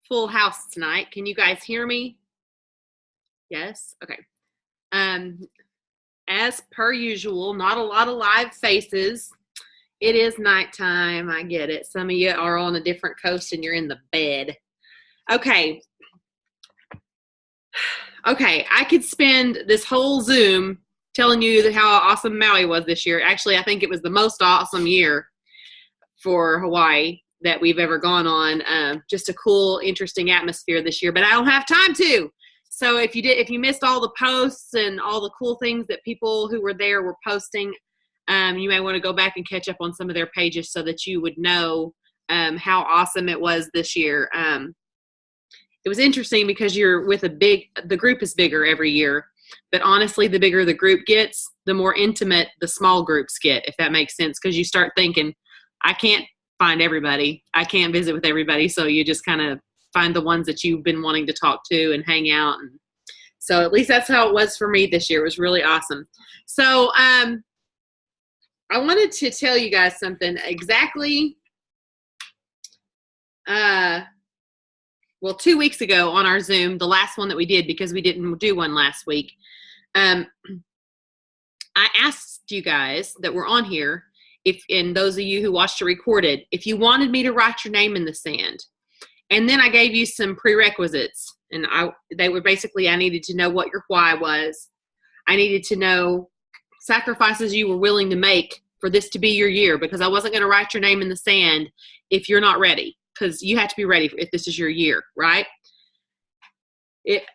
full house tonight. Can you guys hear me? Yes? Okay. As per usual, not a lot of live faces. It is nighttime. I get it. Some of you are on a different coast and you're in the bed. Okay. Okay, I could spend this whole Zoom telling you how awesome Maui was this year. Actually, I think it was the most awesome year for Hawaii that we've ever gone on. Just a cool, interesting atmosphere this year, but I don't have time to. So if you missed all the posts and all the cool things that people who were there were posting, you may want to go back and catch up on some of their pages so that you would know how awesome it was this year. It was interesting because you're with the group is bigger every year, but honestly, the bigger the group gets, the more intimate the small groups get, if that makes sense, because you start thinking, I can't find everybody. I can't visit with everybody. So you just kind of find the ones that you've been wanting to talk to and hang out. And so at least that's how it was for me this year. It was really awesome. So I wanted to tell you guys something exactly. 2 weeks ago on our Zoom, the last one that we did because we didn't do one last week, I asked you guys that were on here, and those of you who watched it recorded, if you wanted me to write your name in the sand. And then I gave you some prerequisites, and they were basically, I needed to know what your why was. I needed to know sacrifices you were willing to make for this to be your year, because I wasn't going to write your name in the sand if you're not ready, because you have to be ready if this is your year, right?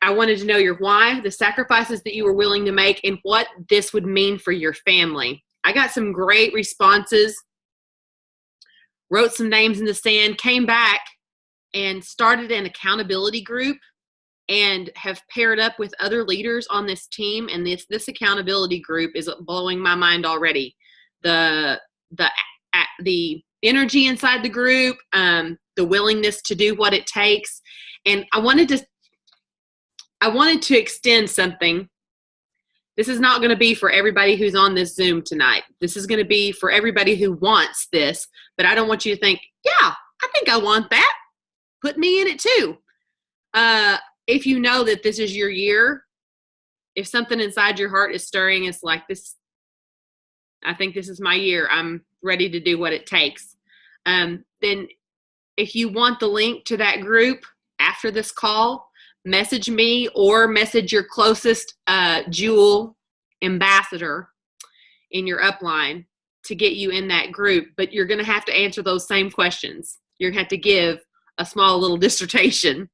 I wanted to know your why, the sacrifices that you were willing to make, and what this would mean for your family. I got some great responses, wrote some names in the sand, came back and started an accountability group and have paired up with other leaders on this team. And this accountability group is blowing my mind already. The energy inside the group, the willingness to do what it takes. And I wanted to extend something. This is not going to be for everybody who's on this Zoom tonight. This is going to be for everybody who wants this, but I don't want you to think, yeah, I think I want that. Put me in it too. If you know that this is your year, if something inside your heart is stirring, it's like this, I think this is my year. I'm ready to do what it takes. Then if you want the link to that group after this call, message me or message your closest Jewel ambassador in your upline to get you in that group. But you're going to have to answer those same questions. You're going to have to give a small little dissertation.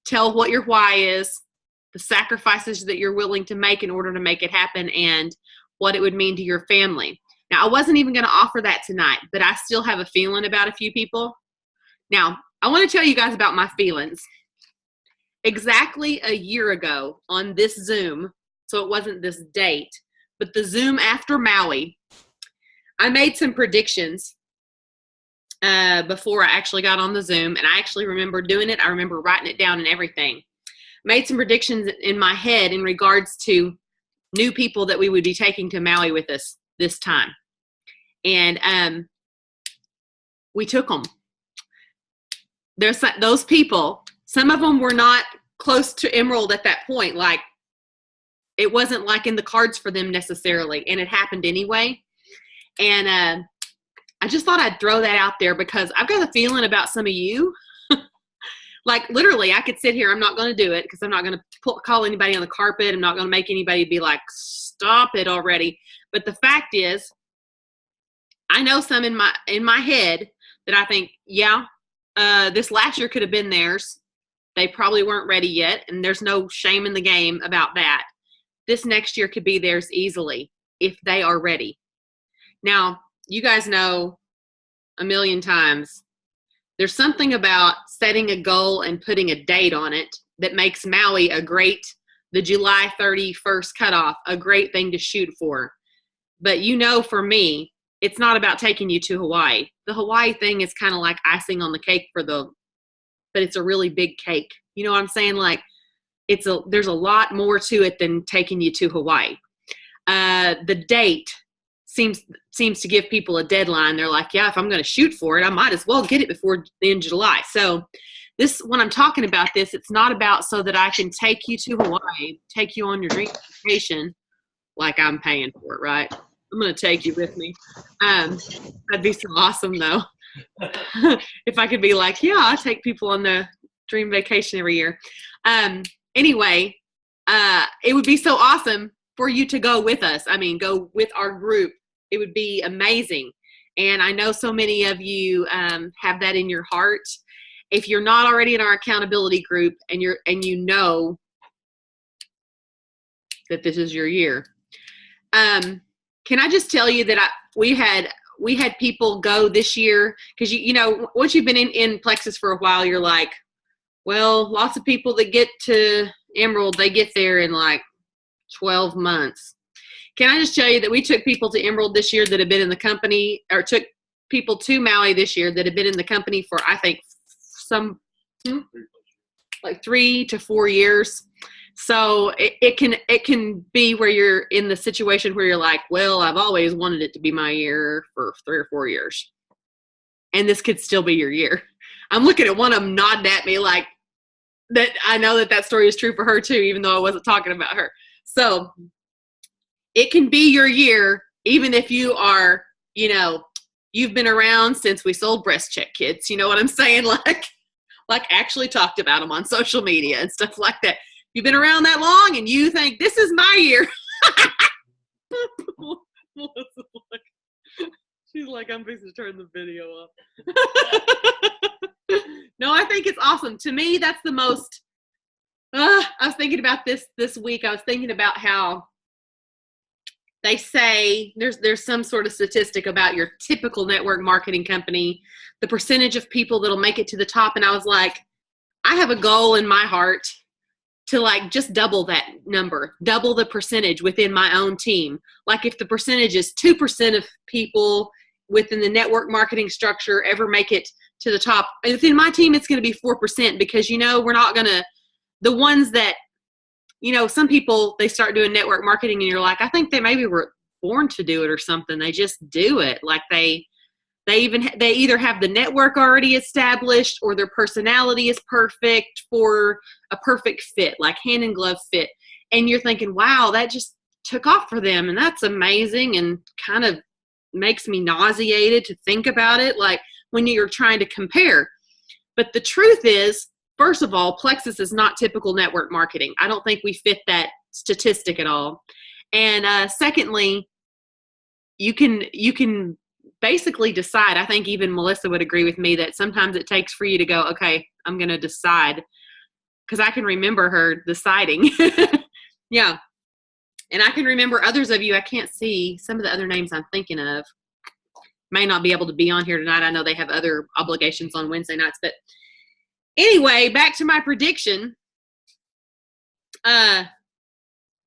Tell what your why is, the sacrifices that you're willing to make in order to make it happen, and what it would mean to your family. Now, I wasn't even going to offer that tonight, but I still have a feeling about a few people. Now, I want to tell you guys about my feelings. Exactly a year ago on this Zoom, so it wasn't this date, but the Zoom after Maui, I made some predictions before I actually got on the Zoom, and I actually remember doing it. I remember writing it down and everything. Made some predictions in my head in regards to new people that we would be taking to Maui with us this time. And we took them. There's those people. Some of them were not close to Emerald at that point. Like, it wasn't like in the cards for them necessarily, and it happened anyway. And I just thought I'd throw that out there because I've got a feeling about some of you. Like, literally, I could sit here. I'm not going to do it because I'm not going to call anybody on the carpet. I'm not going to make anybody be like, stop it already. But the fact is, I know some in my head that I think, yeah, this last year could have been theirs. They probably weren't ready yet, and there's no shame in the game about that. This next year could be theirs easily if they are ready. Now, you guys know a million times, there's something about setting a goal and putting a date on it that makes Maui the July 31st cutoff, a great thing to shoot for. But for me, it's not about taking you to Hawaii. The Hawaii thing is kind of like icing on the cake but it's a really big cake. You know what I'm saying? Like, there's a lot more to it than taking you to Hawaii. The date seems to give people a deadline. They're like, yeah, if I'm going to shoot for it, I might as well get it before the end of July. So when I'm talking about this, it's not about so that I can take you to Hawaii, take you on your dream vacation, like I'm paying for it, right? I'm going to take you with me. That'd be so awesome, though. If I could be like, yeah, I take people on the dream vacation every year. Anyway, it would be so awesome for you to go with us. I mean, go with our group. It would be amazing. And I know so many of you have that in your heart. If you're not already in our accountability group and you know that this is your year, can I just tell you that we had people go this year, because you know, once you've been in Plexus for a while, you're like, well, lots of people that get to Emerald, they get there in like 12 months. Can I just tell you that we took people to Emerald this year that had been in the company, or took people to Maui this year that had been in the company for, I think, like 3 to 4 years. So it can be where you're in the situation where you're like, well, I've always wanted it to be my year for 3 or 4 years. And this could still be your year. I'm looking at one of them nodding at me like that. I know that story is true for her too, even though I wasn't talking about her. So it can be your year, even if you are, you know, you've been around since we sold breast check kits. You know what I'm saying? Like actually talked about them on social media and stuff like that. You've been around that long and you think this is my year. She's like, I'm fixing to turn the video off. No, I think it's awesome. To me, that's the most, I was thinking about this week. I was thinking about how they say there's some sort of statistic about your typical network marketing company, the percentage of people that'll make it to the top. And I was like, I have a goal in my heart to like just double that number, double the percentage within my own team. Like if the percentage is 2% of people within the network marketing structure ever make it to the top, and within my team, it's going to be 4%, because, you know, we're not going to, the ones that, you know, some people, they start doing network marketing and you're like, I think they maybe were born to do it or something. They just do it. Like they either have the network already established, or their personality is perfect for a perfect fit, like hand in glove fit. And you're thinking, wow, that just took off for them. And that's amazing, and kind of makes me nauseated to think about it, like when you're trying to compare. But the truth is, first of all, Plexus is not typical network marketing. I don't think we fit that statistic at all. And secondly, you can basically decide. I think even Melissa would agree with me that sometimes it takes for you to go, okay, I'm going to decide, because I can remember her deciding. Yeah. And I can remember others of you, I can't see some of the other names I'm thinking of, may not be able to be on here tonight. I know they have other obligations on Wednesday nights, but anyway, back to my prediction. I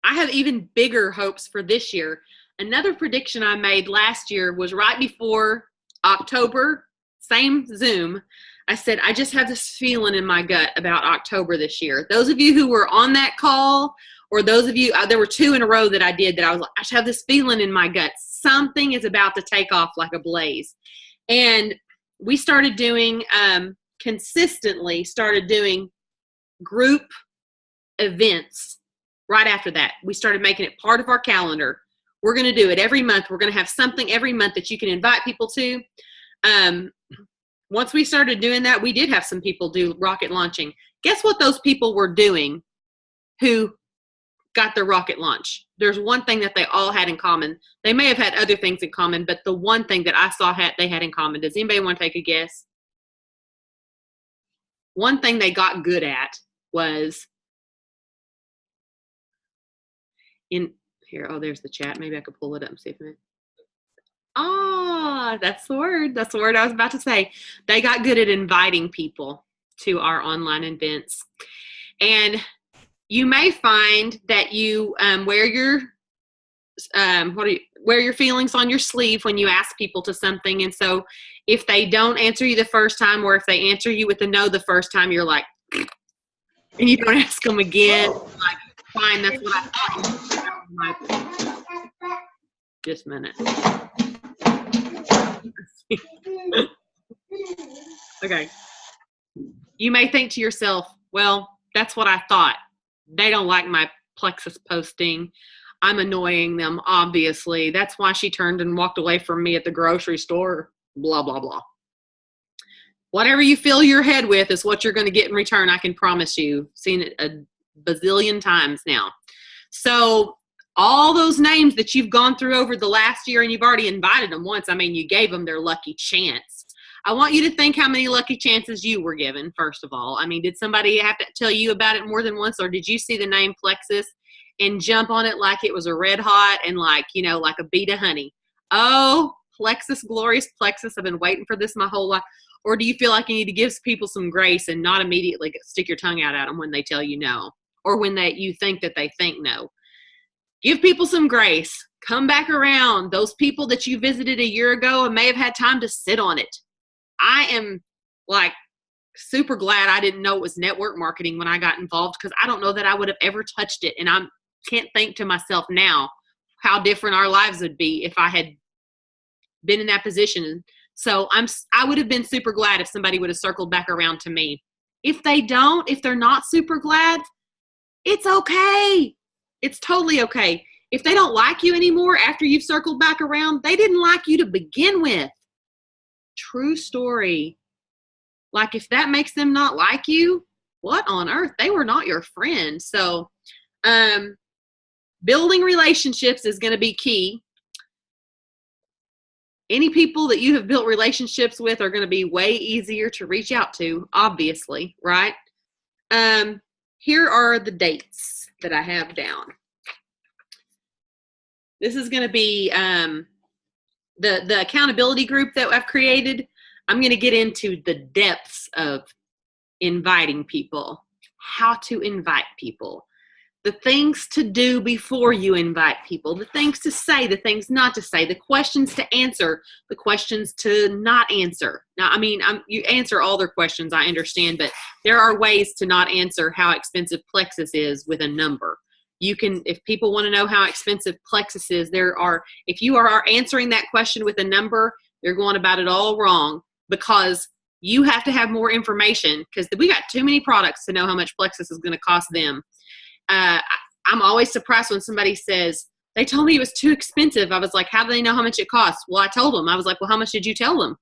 have even bigger hopes for this year. Another prediction I made last year was right before October, same Zoom. I said, I just have this feeling in my gut about October this year. Those of you who were on that call, or those of you, there were 2 in a row that I did that I was like, I just have this feeling in my gut. Something is about to take off like a blaze. And we started doing, consistently started doing group events right after that. We started making it part of our calendar. We're going to do it every month. We're going to have something every month that you can invite people to. Once we started doing that, we did have some people do rocket launching. Guess what those people were doing who got their rocket launch? There's one thing that they all had in common. They may have had other things in common, but the one thing that I saw they had in common. Does anybody want to take a guess? One thing they got good at was in here. Oh, there's the chat. Maybe I could pull it up and see if it. That's the word. That's the word I was about to say. They got good at inviting people to our online events. And you may find that you wear your feelings on your sleeve when you ask people to something. And so if they don't answer you the first time, or if they answer you with a no the first time, you're like, and you don't ask them again. Like, fine, that's what I thought. Just a minute. Okay. You may think to yourself, well, that's what I thought. They don't like my Plexus posting. I'm annoying them, obviously. That's why she turned and walked away from me at the grocery store, blah, blah, blah. Whatever you fill your head with is what you're going to get in return, I can promise you. Seen it a bazillion times now. So all those names that you've gone through over the last year, and you've already invited them once, I mean, you gave them their lucky chance. I want you to think how many lucky chances you were given, first of all. I mean, did somebody have to tell you about it more than once, or did you see the name Plexus and jump on it like it was a red hot and like, you know, like a bee to honey? Oh, Plexus, glorious Plexus, I've been waiting for this my whole life. Or do you feel like you need to give people some grace and not immediately stick your tongue out at them when they tell you no, or when you think that they think no? Give people some grace. Come back around. Those people that you visited a year ago and may have had time to sit on it. I am like super glad I didn't know it was network marketing when I got involved, because I don't know that I would have ever touched it. And I can't think to myself now how different our lives would be if I had been in that position. So I would have been super glad if somebody would have circled back around to me. If they don't, if they're not super glad, it's okay. It's totally okay. If they don't like you anymore after you've circled back around, they didn't like you to begin with. True story. Like, if that makes them not like you, what on earth? They were not your friend. So building relationships is going to be key. Any people that you have built relationships with are going to be way easier to reach out to, obviously, right? Here are the dates that I have down. This is going to be the accountability group that I've created. I'm going to get into the depths of inviting people, how to invite people, the things to do before you invite people, the things to say, the things not to say, the questions to answer, the questions to not answer. Now, I mean, you answer all their questions, I understand, but there are ways to not answer how expensive Plexus is with a number. You can, if people want to know how expensive Plexus is, if you are answering that question with a number, you're going about it all wrong, because you have to have more information, because we got too many products to know how much Plexus is going to cost them. I'm always surprised when somebody says, they told me it was too expensive. I was like, how do they know how much it costs? Well, I told them. I was like, well, how much did you tell them?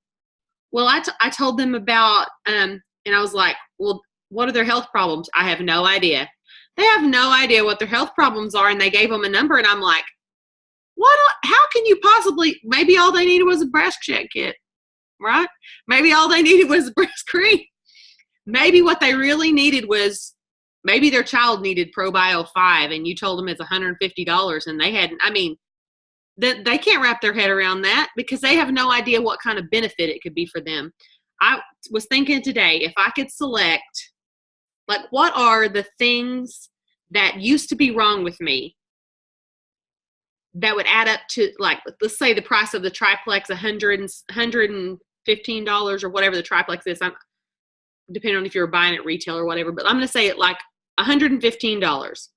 Well, I told them about, and I was like, well, what are their health problems? I have no idea. They have no idea what their health problems are, and they gave them a number, and I'm like, what? How can you possibly, maybe all they needed was a breast check kit, right? Maybe all they needed was breast cream. Maybe what they really needed was, maybe their child needed ProBio 5, and you told them it's $150, and they hadn't. I mean, they can't wrap their head around that, because they have no idea what kind of benefit it could be for them. I was thinking today, if I could select, like, what are the things that used to be wrong with me that would add up to, like, let's say the price of the triplex, $115 or whatever the triplex is. Depending on if you're buying it retail or whatever, but I'm going to say it like $115.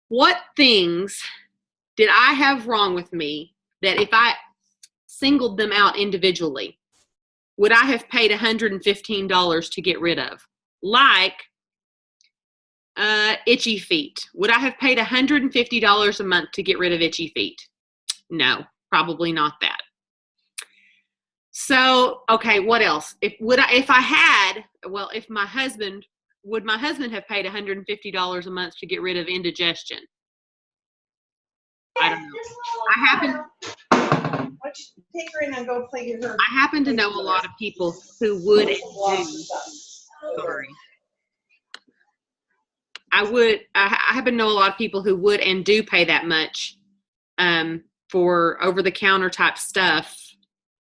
What things did I have wrong with me that if I singled them out individually, would I have paid $115 to get rid of? Like itchy feet. Would I have paid $150 a month to get rid of itchy feet? No, probably not that. So, okay, what else? Would my husband have paid $150 a month to get rid of indigestion? I don't know. Take her in and go play with her. I happen to know a lot of people who would and do. Sorry. I happen to know a lot of people who would and do pay that much for over-the-counter type stuff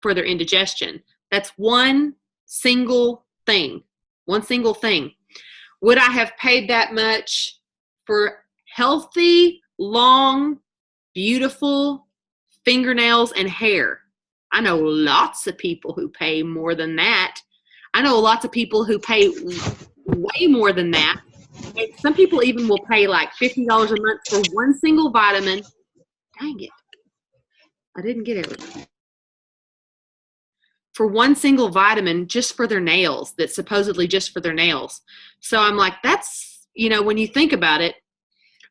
for their indigestion. That's one single thing. Would I have paid that much for healthy, long, beautiful fingernails and hair? I know lots of people who pay more than that. I know lots of people who pay way more than that. And some people even will pay like $50 a month for one single vitamin. Dang it. I didn't get everything. for one single vitamin just for their nails, that's supposedly just for their nails. So I'm like, that's, when you think about it,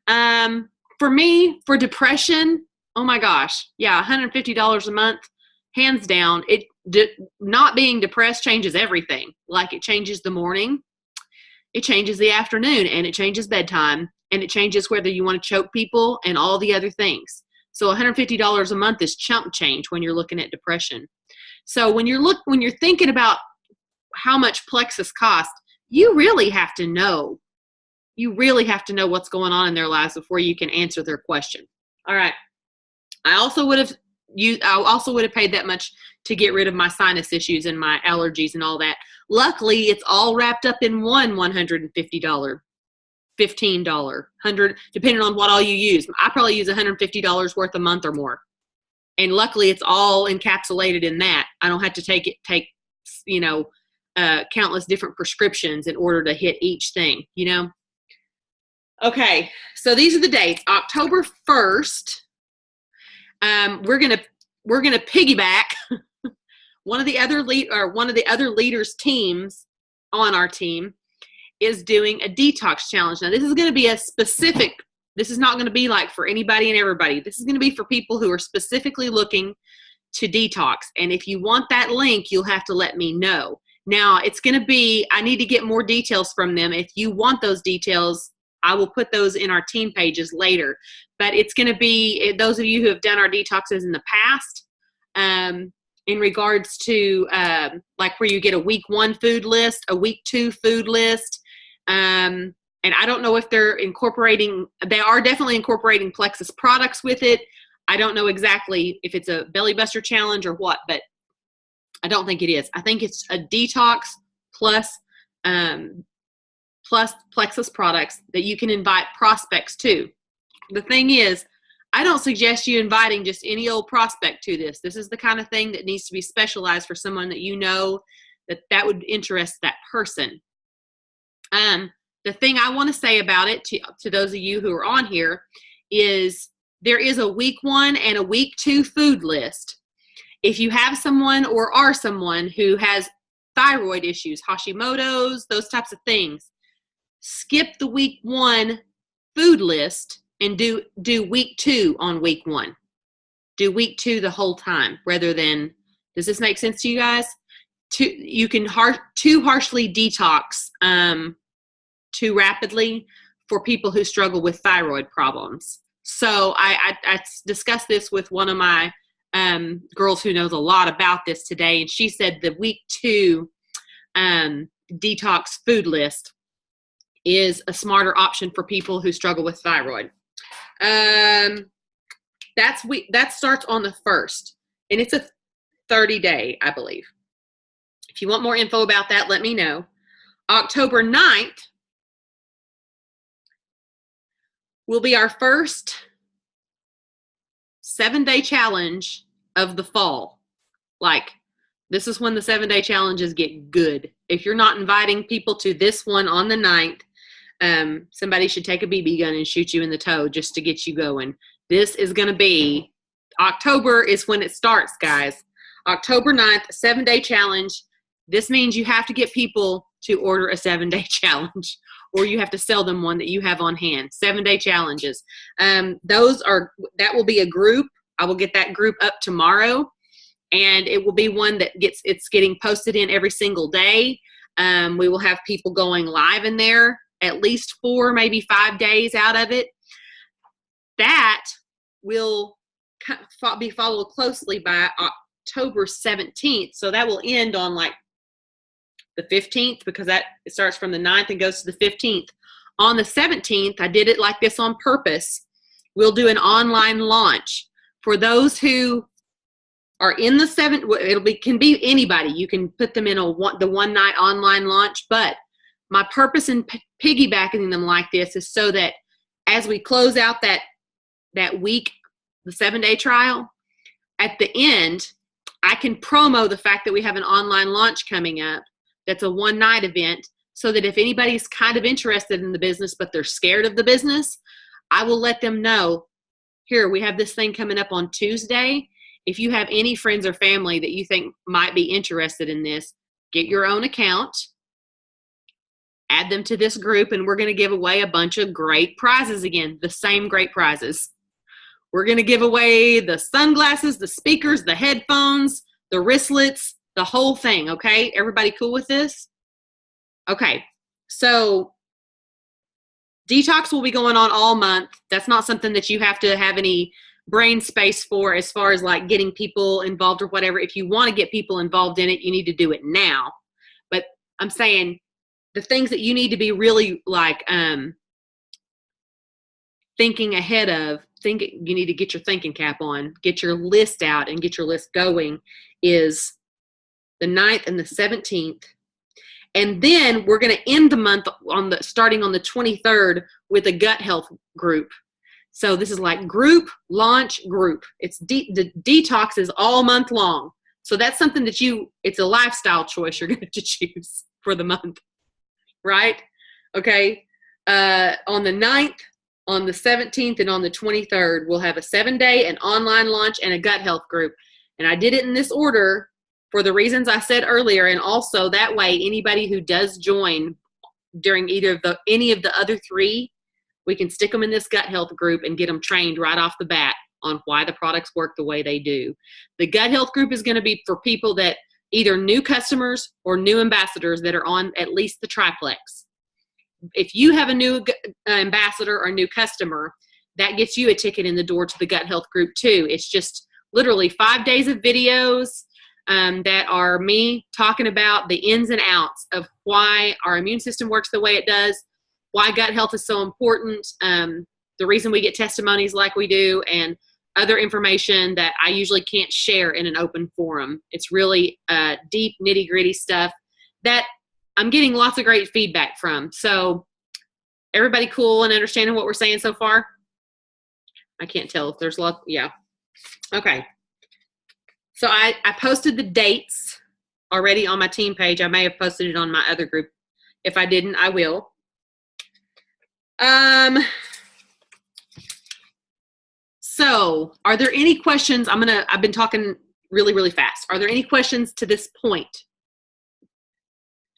for me, for depression, oh my gosh, yeah, $150 a month, hands down. Not being depressed changes everything. Like, it changes the morning, it changes the afternoon, and it changes bedtime, and it changes whether you want to choke people and all the other things. So $150 a month is chump change when you're looking at depression. So when you're thinking about how much Plexus costs, you really have to know. You really have to know what's going on in their lives before you can answer their question. All right. I also would have paid that much to get rid of my sinus issues and my allergies and all that. Luckily, it's all wrapped up in one $150, $15, $100, depending on what all you use. I probably use $150 worth a month or more. And luckily, it's all encapsulated in that. I don't have to take countless different prescriptions in order to hit each thing, Okay, so these are the dates. October 1st, we're gonna piggyback one of the other leaders' teams on our team is doing a detox challenge. Now, this is going to be this is not going to be like for anybody and everybody. This is going to be for people who are specifically looking to detox. And if you want that link, you'll have to let me know. Now, it's going to be, I need to get more details from them. If you want those details, I will put those in our team pages later. But it's going to be, those of you who have done our detoxes in the past, in regards to like where you get a week 1 food list, a week 2 food list, and I don't know if they are definitely incorporating Plexus products with it. I don't know exactly if it's a belly buster challenge or what, but I don't think it is. I think it's a detox plus Plexus products that you can invite prospects to. The thing is, I don't suggest you inviting just any old prospect to this. This is the kind of thing that needs to be specialized for someone that that would interest that person. The thing I want to say about it to those of you who are on here is there is a week 1 and a week 2 food list. If you have someone or are someone who has thyroid issues, Hashimoto's, those types of things, skip the week 1 food list and do week 2 on week 1. Do week 2 the whole time rather than, does this make sense to you guys? You can too harshly detox too rapidly for people who struggle with thyroid problems. So I discussed this with one of my girls who knows a lot about this today, and she said the week 2 detox food list is a smarter option for people who struggle with thyroid. That starts on the 1st, and it's a 30-day, I believe. If you want more info about that, let me know. October 9th will be our first 7-day challenge of the fall. Like, this is when the 7-day challenges get good. If you're not inviting people to this one on the 9th, somebody should take a BB gun and shoot you in the toe just to get you going. This is going to be, October is when it starts, guys. October 9th, a 7-day challenge. This means you have to get people to order a 7-day challenge, or you have to sell them one that you have on hand. 7-day challenges. That will be a group. I will get that group up tomorrow, and it will be one that it's getting posted in every single day. We will have people going live in there at least 4, maybe 5 days out of it. That will be followed closely by October 17th. So that will end on like the 15th, because it starts from the 9th and goes to the 15th. On the 17th, I did it like this on purpose. We'll do an online launch. For those who are in the 7th, can be anybody. You can put them in the one night online launch, but my purpose in piggybacking them like this is so that as we close out that week, the 7-day trial, at the end, I can promo the fact that we have an online launch coming up. That's a one-night event, so that if anybody's kind of interested in the business, but they're scared of the business, I will let them know, here, we have this thing coming up on Tuesday, if you have any friends or family that you think might be interested in this, get your own account, add them to this group, and we're going to give away a bunch of great prizes again, the same great prizes. We're going to give away the sunglasses, the speakers, the headphones, the wristlets, the whole thing, okay? Everybody cool with this? Okay, so detox will be going on all month. That's not something that you have to have any brain space for as far as like getting people involved or whatever. If you want to get people involved in it, you need to do it now. But I'm saying the things that you need to be really like thinking ahead of, you need to get your thinking cap on, get your list out and get your list going, is the 9th and the 17th. And then we're going to end the month starting on the 23rd with a gut health group. So this is like group, launch, group. The detox is all month long. So that's something that it's a lifestyle choice you're going to have to choose for the month, right? Okay. On the 9th, on the 17th, and on the 23rd, we'll have a 7-day, an online launch, and a gut health group. And I did it in this order for the reasons I said earlier, and also that way anybody who does join during any of the other 3, we can stick them in this gut health group and get them trained right off the bat on why the products work the way they do. The gut health group is going to be for people that either new customers or new ambassadors that are on at least the triplex. If you have a new ambassador or new customer, that gets you a ticket in the door to the gut health group too. It's just literally 5 days of videos that are me talking about the ins and outs of why our immune system works the way it does, why gut health is so important, the reason we get testimonies like we do, and other information that I usually can't share in an open forum. It's really deep, nitty-gritty stuff that I'm getting lots of great feedback from. So everybody cool and understanding what we're saying so far? I can't tell if there's lots. Yeah. Okay. So I posted the dates already on my team page. I may have posted it on my other group. If I didn't, I will. So are there any questions? I've been talking really, really fast. Are there any questions to this point?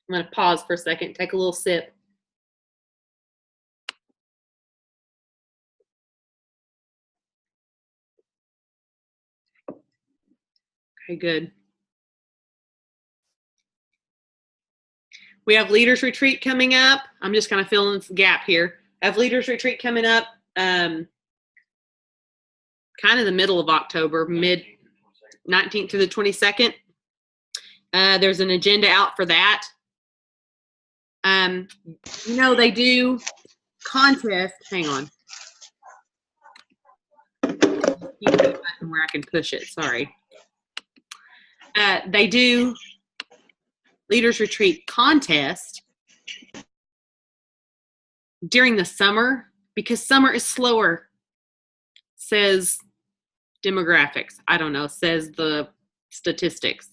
I'm going to pause for a second, take a little sip. Okay, good. We have Leaders Retreat coming up. I'm just kind of filling this gap here. I have Leaders Retreat coming up kind of the middle of October, mid 19th to the 22nd. There's an agenda out for that. They do contests. Hang on. Where I can push it. Sorry. They do Leaders Retreat contest during the summer because summer is slower, says demographics. I don't know, says the statistics.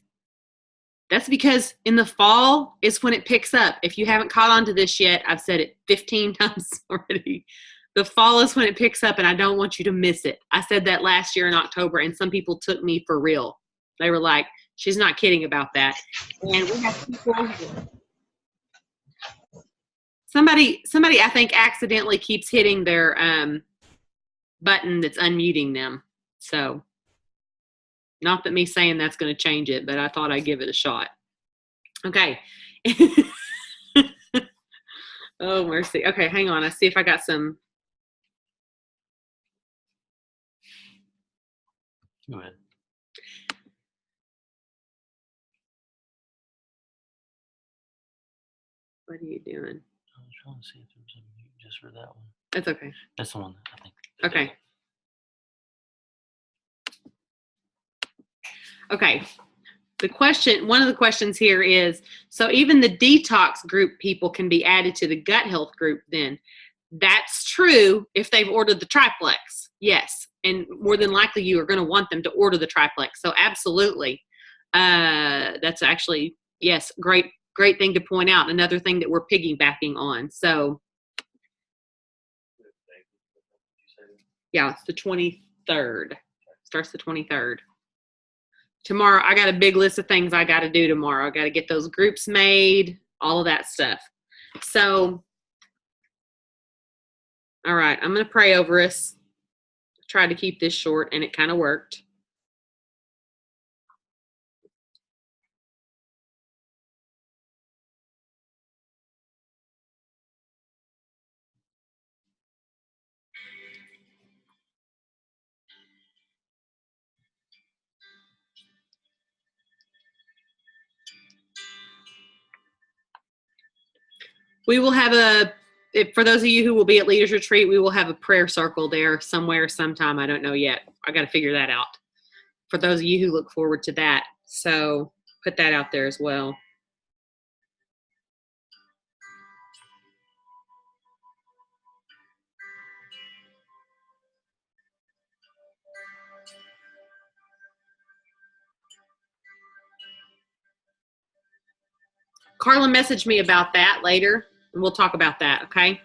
That's because in the fall is when it picks up. If you haven't caught on to this yet, I've said it 15 times already. The fall is when it picks up, and I don't want you to miss it. I said that last year in October, and some people took me for real. They were like, she's not kidding about that. And we have people, somebody I think accidentally keeps hitting their button that's unmuting them. So not that me saying that's going to change it, but I thought I'd give it a shot. Okay. Oh, mercy. Okay, hang on. I see if I got some. Go ahead. What are you doing? I was trying to see if there was a mute just for that one. That's okay. That's the one that I think. Okay. Okay. One of the questions here is, so even the detox group people can be added to the gut health group then? That's true if they've ordered the triplex. Yes. And more than likely you are going to want them to order the triplex. So absolutely. That's actually, yes, great thing to point out. Another thing that we're piggybacking on. So yeah, it's the 23rd. Starts the 23rd. tomorrow, I got a big list of things I got to do tomorrow. I got to get those groups made, all of that stuff. So, all right, I'm going to pray over us. Tried to keep this short, and it kind of worked. We will have for those of you who will be at Leaders Retreat, we will have a prayer circle there somewhere, sometime. I don't know yet. I got to figure that out. For those of you who look forward to that. So put that out there as well. Carla messaged me about that later, and we'll talk about that, okay?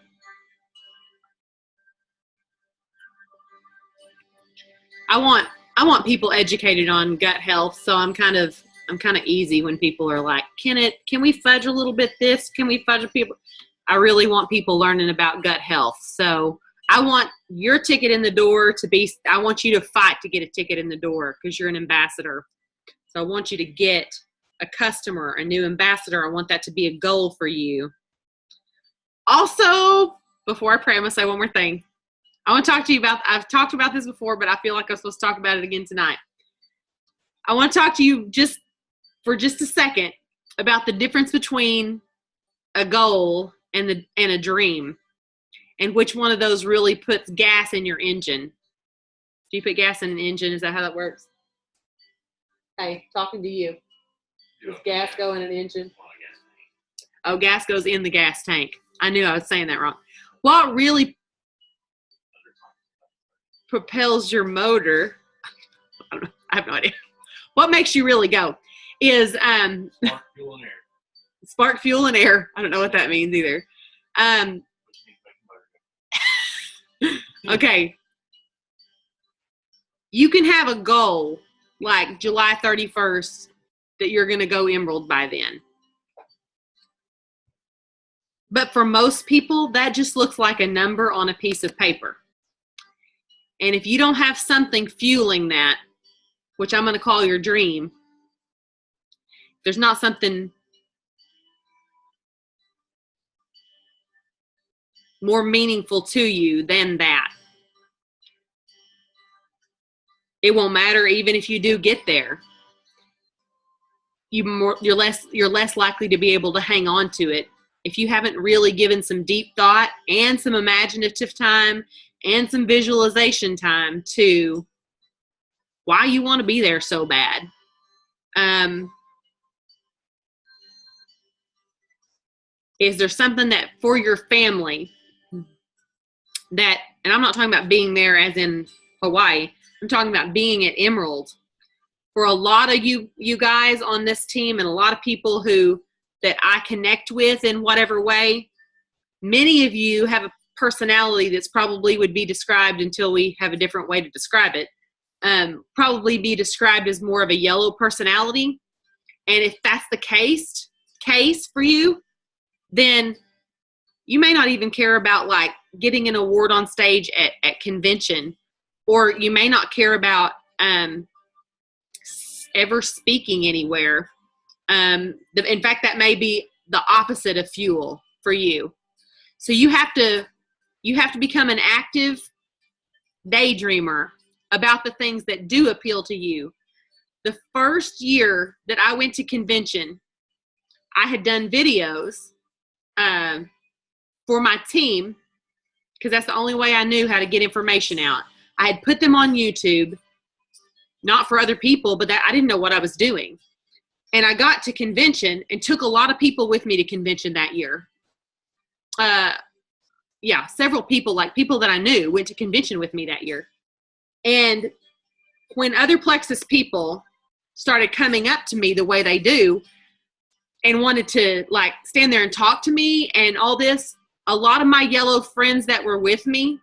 I want people educated on gut health, so I'm kind of easy when people are like, can we fudge a little bit this? Can we fudge people? I really want people learning about gut health. So I want your ticket in the door I want you to fight to get a ticket in the door because you're an ambassador. So I want you to get a customer, a new ambassador. I want that to be a goal for you. Also, before I pray, I'm going to say one more thing. I want to talk to you about, I've talked about this before, but I feel like I'm supposed to talk about it again tonight. I want to talk to you for just a second about the difference between a goal and a dream, and which one of those really puts gas in your engine. Do you put gas in an engine? Is that how that works? Hey, talking to you. Does gas go in an engine? Oh, gas goes in the gas tank. I knew I was saying that wrong. What really propels your motor, I have no idea. What makes you really go is Spark, fuel, and air. Spark, fuel, and air. I don't know what that means either. Okay. You can have a goal like July 31st that you're going to go emerald by then. But for most people, that just looks like a number on a piece of paper. And if you don't have something fueling that, which I'm going to call your dream, there's not something more meaningful to you than that. It won't matter even if you do get there. You're less likely to be able to hang on to it if you haven't really given some deep thought and some imaginative time and some visualization time to why you want to be there so bad. Is there something that for your family that, and I'm not talking about being there as in Hawaii, I'm talking about being at Emerald. For a lot of you guys on this team and a lot of people that I connect with in whatever way, many of you have a personality that's probably would be described, until we have a different way to describe it, probably be described as more of a yellow personality. And if that's the case for you, then you may not even care about like getting an award on stage at convention, or you may not care about ever speaking anywhere. In fact, that may be the opposite of fuel for you. So you have to become an active daydreamer about the things that do appeal to you. The first year that I went to convention, I had done videos for my team, because that's the only way I knew how to get information out. I had put them on YouTube, not for other people, but that I didn't know what I was doing. And I got to convention and took a lot of people with me to convention that year. Several people, like people that I knew, went to convention with me that year. And when other Plexus people started coming up to me the way they do and wanted to like stand there and talk to me and all this, a lot of my yellow friends that were with me,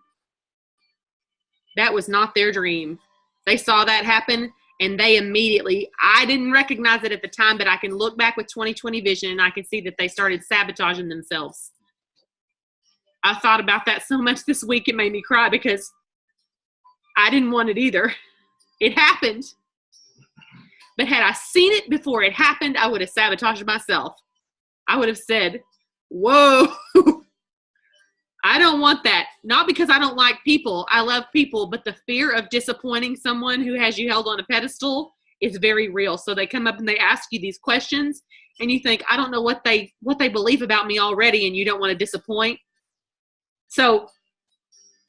that was not their dream. They saw that happen And they immediately, I didn't recognize it at the time, but I can look back with 20/20 vision and I can see that they started sabotaging themselves. I thought about that so much this week, it made me cry because I didn't want it either. It happened. But had I seen it before it happened, I would have sabotaged myself. I would have said, whoa, I don't want that. Not because I don't like people. I love people, but the fear of disappointing someone who has you held on a pedestal is very real. So they come up and they ask you these questions and you think, I don't know what they believe about me already, and you don't want to disappoint. So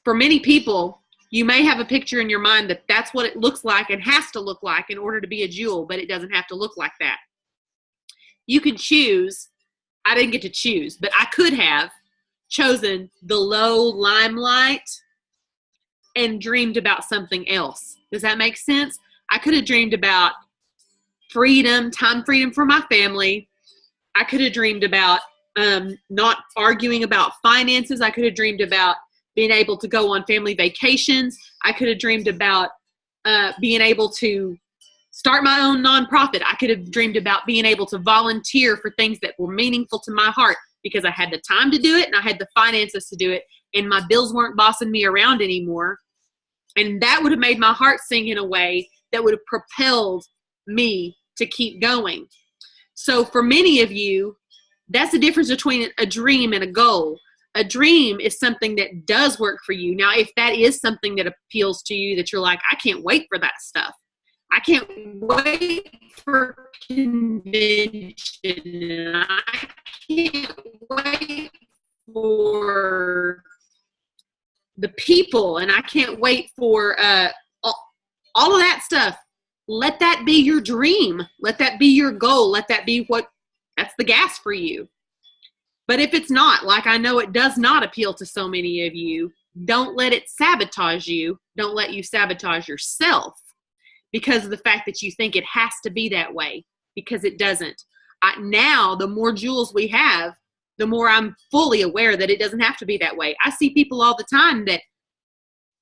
for many people, you may have a picture in your mind that that's what it looks like and has to look like in order to be a jewel, but it doesn't have to look like that. You can choose. I didn't get to choose, but I could have chosen the low limelight and dreamed about something else. Does that make sense? I could have dreamed about freedom, time freedom for my family. I could have dreamed about not arguing about finances. I could have dreamed about being able to go on family vacations. I could have dreamed about being able to start my own nonprofit. I could have dreamed about being able to volunteer for things that were meaningful to my heart because I had the time to do it and I had the finances to do it, and my bills weren't bossing me around anymore. And that would have made my heart sing in a way that would have propelled me to keep going. So for many of you, that's the difference between a dream and a goal. A dream is something that does work for you. Now, if that is something that appeals to you, that you're like, I can't wait for that stuff. I can't wait for convention. I can't wait for the people, and I can't wait for all of that stuff. Let that be your dream. Let that be your goal. Let that be that's the gas for you. But if it's not, like I know it does not appeal to so many of you, don't let it sabotage you. Don't let you sabotage yourself because of the fact that you think it has to be that way, because it doesn't. Now, the more jewels we have, the more I'm fully aware that it doesn't have to be that way. I see people all the time that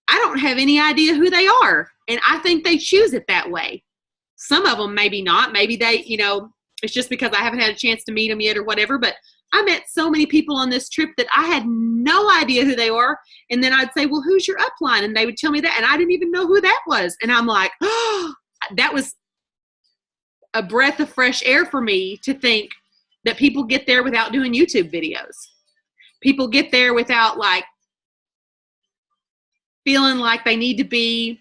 I don't have any idea who they are, and I think they choose it that way. Some of them maybe not. Maybe they, it's just because I haven't had a chance to meet them yet or whatever, but I met so many people on this trip that I had no idea who they are. And then I'd say, well, who's your upline? And they would tell me that, and I didn't even know who that was. And I'm like, oh, that was a breath of fresh air for me to think that people get there without doing YouTube videos. People get there without feeling like they need to be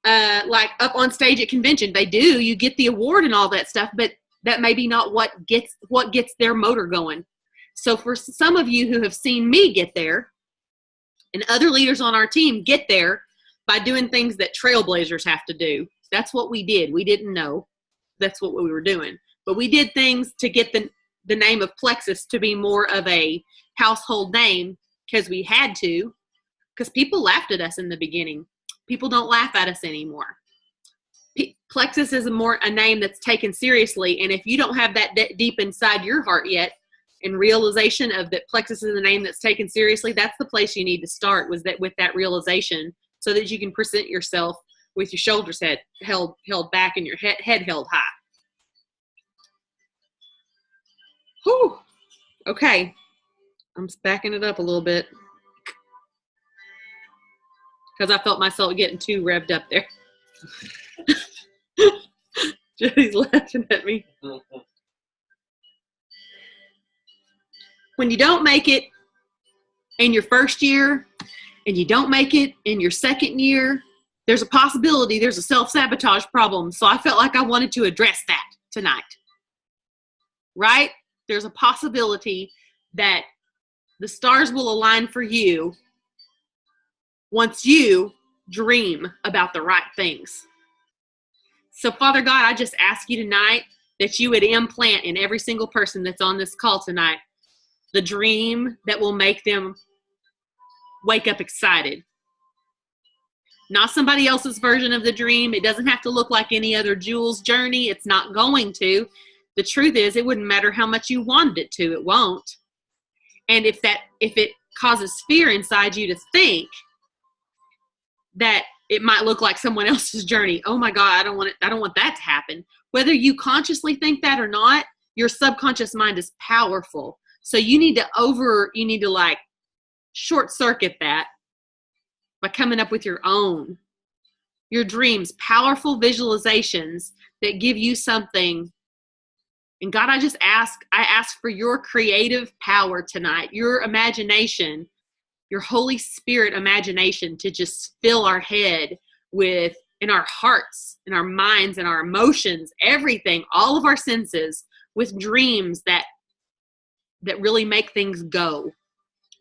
up on stage at convention. They do. You get the award and all that stuff, but that may be not what gets their motor going. So for some of you who have seen me get there, and other leaders on our team get there by doing things that trailblazers have to do. That's what we did. We didn't know that's what we were doing, but we did things to get the name of Plexus to be more of a household name because we had to, because people laughed at us in the beginning. People don't laugh at us anymore. Plexus is a name that's taken seriously, and if you don't have that deep inside your heart yet, and realization of that Plexus is a name that's taken seriously, that's the place you need to start, with that realization, so that you can present yourself with your shoulders held back and your head held high. Whew. Okay, I'm backing it up a little bit because I felt myself getting too revved up there. Jody's laughing at me. When you don't make it in your first year and you don't make it in your second year, there's a possibility there's a self-sabotage problem. So I felt like I wanted to address that tonight. Right? There's a possibility that the stars will align for you once you dream about the right things. So Father God, I just ask you tonight that you would implant in every single person that's on this call tonight the dream that will make them wake up excited. Not somebody else's version of the dream. It doesn't have to look like any other Jewel's journey. It's not going to. The truth is, it wouldn't matter how much you wanted it to. It won't. And if it causes fear inside you to think that it might look like someone else's journey. Oh my God, I don't want that to happen. Whether you consciously think that or not, your subconscious mind is powerful. So you need to like short circuit that by coming up with your dreams, powerful visualizations that give you something. And God, I ask for your creative power tonight, your imagination, your Holy Spirit imagination to just fill our head with, in our hearts, in our minds, and our emotions, everything, all of our senses, with dreams that really make things go,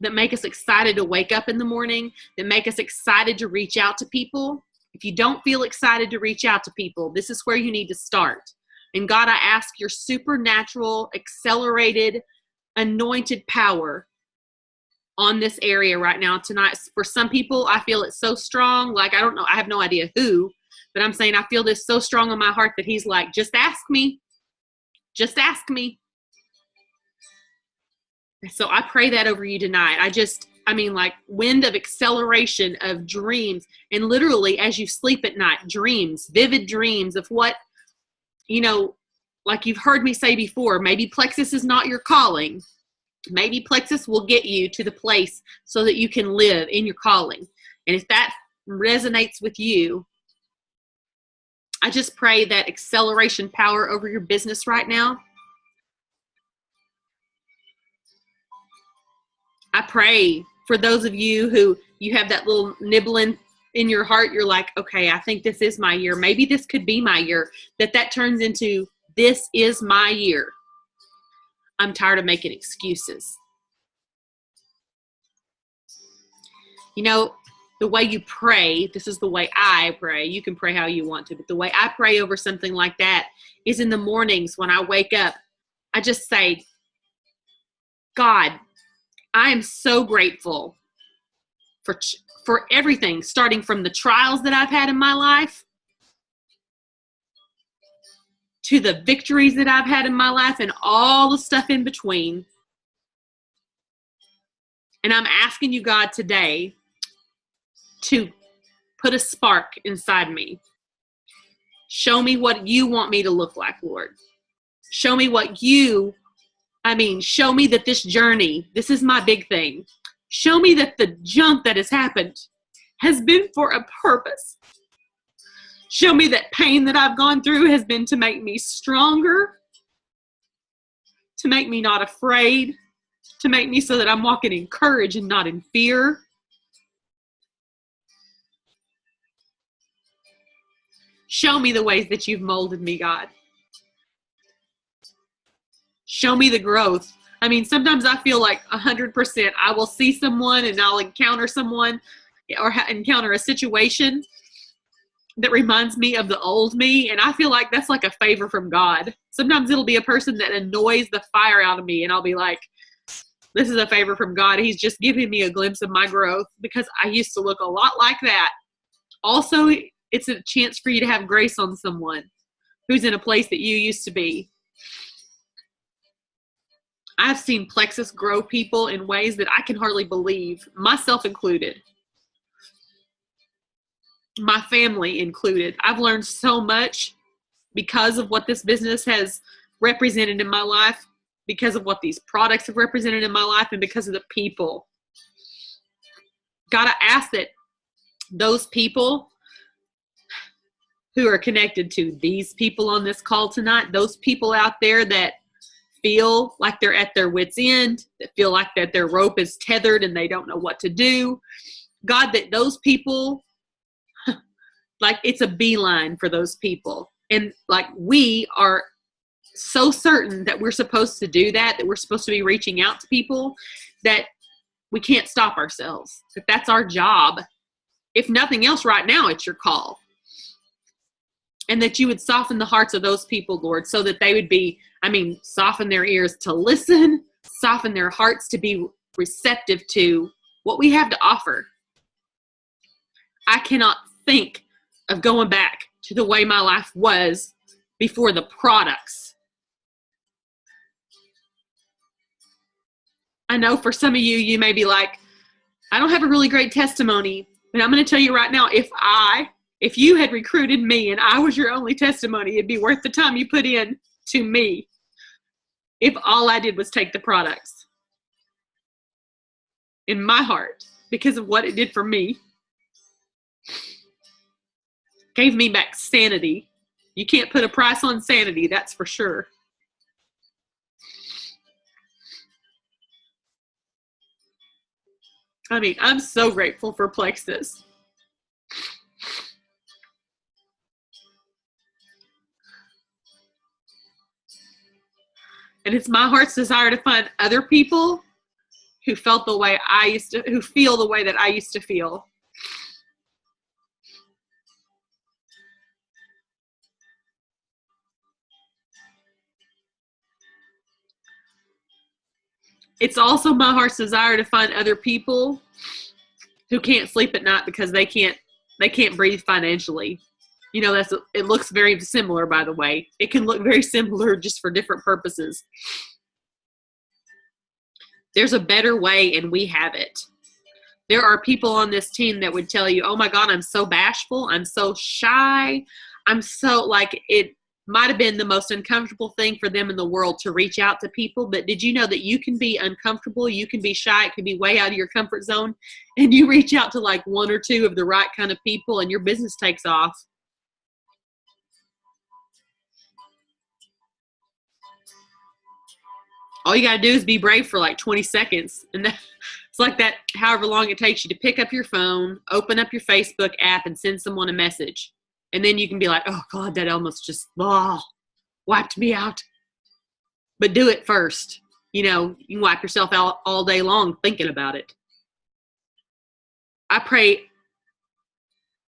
that make us excited to wake up in the morning, that make us excited to reach out to people. If you don't feel excited to reach out to people, this is where you need to start. And God, I ask your supernatural, accelerated, anointed power on this area right now tonight. For some people, I feel it so strong. Like, I don't know, I have no idea who, but I'm saying I feel this so strong in my heart that he's like, just ask me. Just ask me. So I pray that over you tonight. Like wind of acceleration of dreams. And literally, as you sleep at night, dreams, vivid dreams of what, like you've heard me say before, maybe Plexus is not your calling. Maybe Plexus will get you to the place so that you can live in your calling. And if that resonates with you, I just pray that acceleration power over your business right now. I pray for those of you who you have that little nibbling in your heart. You're like, okay, I think this is my year. Maybe this could be my year. That turns into, this is my year. I'm tired of making excuses. The way you pray, this is the way I pray. You can pray how you want to, but the way I pray over something like that is in the mornings when I wake up, I just say, God, I am so grateful for everything, starting from the trials that I've had in my life to the victories that I've had in my life and all the stuff in between. And I'm asking you, God, today to put a spark inside me. Show me what you want me to look like, Lord. Show me show me that this journey, this is my big thing. Show me that the junk that has happened has been for a purpose. Show me that pain that I've gone through has been to make me stronger, to make me not afraid, to make me so that I'm walking in courage and not in fear. Show me the ways that you've molded me, God. Show me the growth. Sometimes I feel like 100%. I will see someone and I'll encounter someone or encounter a situation that reminds me of the old me. And I feel like that's like a favor from God. Sometimes it'll be a person that annoys the fire out of me. And I'll be like, this is a favor from God. He's just giving me a glimpse of my growth, because I used to look a lot like that. Also, it's a chance for you to have grace on someone who's in a place that you used to be. I've seen Plexus grow people in ways that I can hardly believe, myself included. My family included. I've learned so much because of what this business has represented in my life, because of what these products have represented in my life, and because of the people. God, I ask that those people who are connected to these people on this call tonight, those people out there that feel like they're at their wit's end, that feel like that their rope is tethered and they don't know what to do, God, that those people, like it's a beeline for those people. And like we are so certain that we're supposed to do that we're supposed to be reaching out to people, that we can't stop ourselves, that that's our job. If nothing else right now, it's your call. And that you would soften the hearts of those people, Lord, so that they would be, soften their ears to listen, soften their hearts to be receptive to what we have to offer. I cannot think of going back to the way my life was before the products. I know for some of you, you may be like, I don't have a really great testimony. And I'm going to tell you right now, if you had recruited me and I was your only testimony, it'd be worth the time you put in to me if all I did was take the products. In my heart, because of what it did for me. Gave me back sanity. You can't put a price on sanity, that's for sure. I mean, I'm so grateful for Plexus. And it's my heart's desire to find other people who felt the way I used to, who feel the way that I used to feel. It's also my heart's desire to find other people who can't sleep at night because they can't breathe financially. You know, it looks very similar, by the way. It can look very similar just for different purposes. There's a better way, and we have it. There are people on this team that would tell you, oh my God, I'm so bashful. I'm so shy. I'm so, like, it might have been the most uncomfortable thing for them in the world to reach out to people. But did you know that you can be uncomfortable? You can be shy. It can be way out of your comfort zone. And you reach out to like one or two of the right kind of people and your business takes off. All you got to do is be brave for like 20 seconds. And it's like that, however long it takes you to pick up your phone, open up your Facebook app, and send someone a message. And then you can be like, oh, God, that almost just wiped me out. But do it first. You know, you can wipe yourself out all day long thinking about it. I pray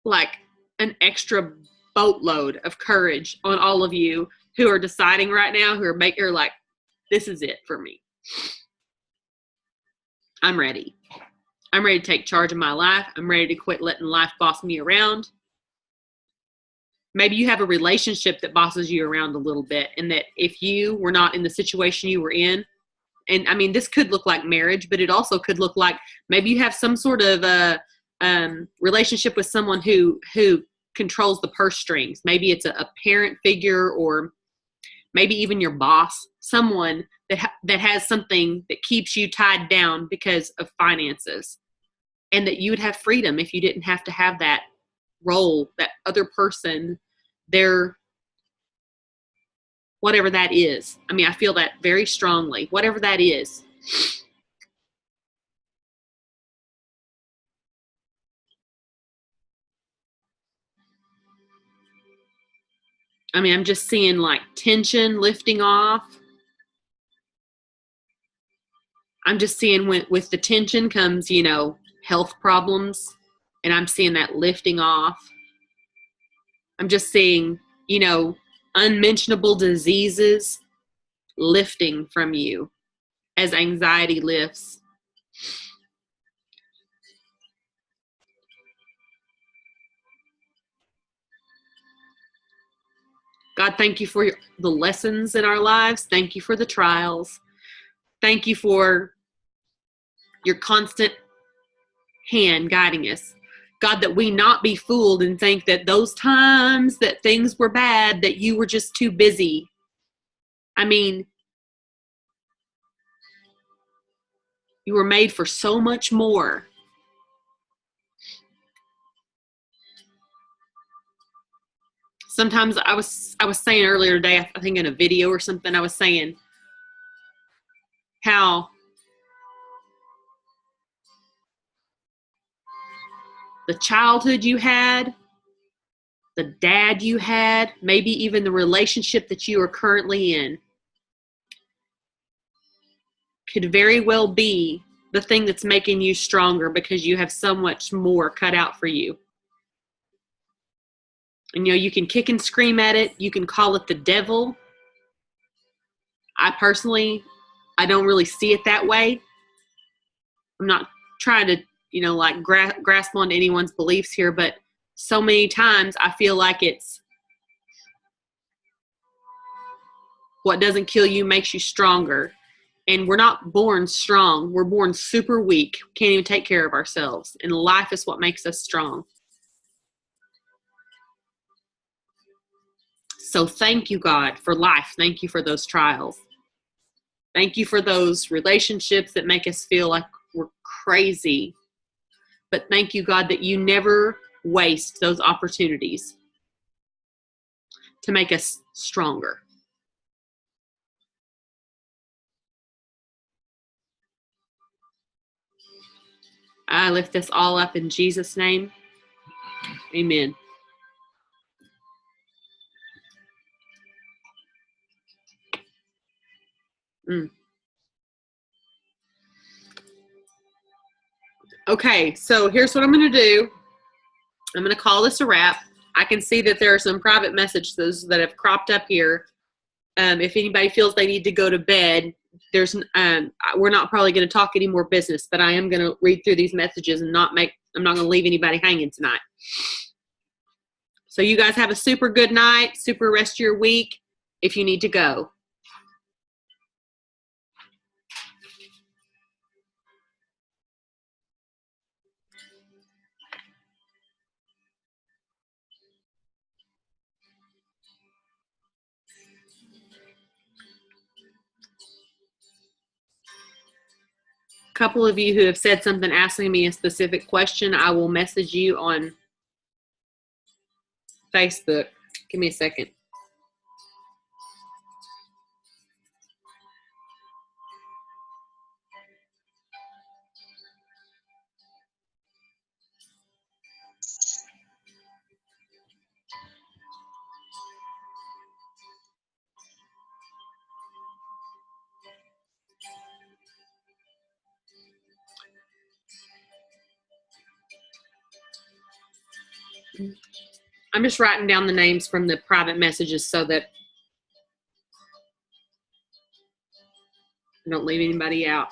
like an extra boatload of courage on all of you who are deciding right now, who are like, this is it for me. I'm ready. I'm ready to take charge of my life. I'm ready to quit letting life boss me around. Maybe you have a relationship that bosses you around a little bit, and that if you were not in the situation you were in, and I mean, this could look like marriage, but it also could look like maybe you have some sort of relationship with someone who controls the purse strings. Maybe it's a parent figure, or maybe even your boss, someone that has something that keeps you tied down because of finances, and that you would have freedom if you didn't have to have that role, that other person, their whatever that is. I mean, I feel that very strongly, whatever that is. I mean, I'm just seeing like tension lifting off. I'm just seeing with the tension comes, you know, health problems, and I'm seeing that lifting off. I'm just seeing, you know, unmentionable diseases lifting from you as anxiety lifts. God, thank you for the lessons in our lives. Thank you for the trials. Thank you for your constant hand guiding us. God, that we not be fooled and think that those times that things were bad, that you were just too busy. I mean, you were made for so much more. Sometimes I was saying earlier today, I think in a video or something, I was saying how the childhood you had, the dad you had, maybe even the relationship that you are currently in, could very well be the thing that's making you stronger, because you have so much more cut out for you. And, you know, you can kick and scream at it. You can call it the devil. I personally, I don't really see it that way. I'm not trying to, you know, like grasp onto anyone's beliefs here, but so many times I feel like it's what doesn't kill you makes you stronger. And we're not born strong. We're born super weak. Can't even take care of ourselves. And life is what makes us strong. So thank you, God, for life. Thank you for those trials. Thank you for those relationships that make us feel like we're crazy. But thank you, God, that you never waste those opportunities to make us stronger. I lift this all up in Jesus' name. Amen. Okay, so here's what I'm going to do. I'm going to call this a wrap. I can see that there are some private messages that have cropped up here. If anybody feels they need to go to bed, we're not probably going to talk any more business, but I am going to read through these messages and I'm not going to leave anybody hanging tonight. So you guys have a super good night, super rest of your week if you need to go. A couple of you who have said something asking me a specific question, I will message you on Facebook. Give me a second. I'm just writing down the names from the private messages so that I don't leave anybody out.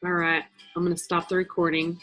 All right, I'm going to stop the recording.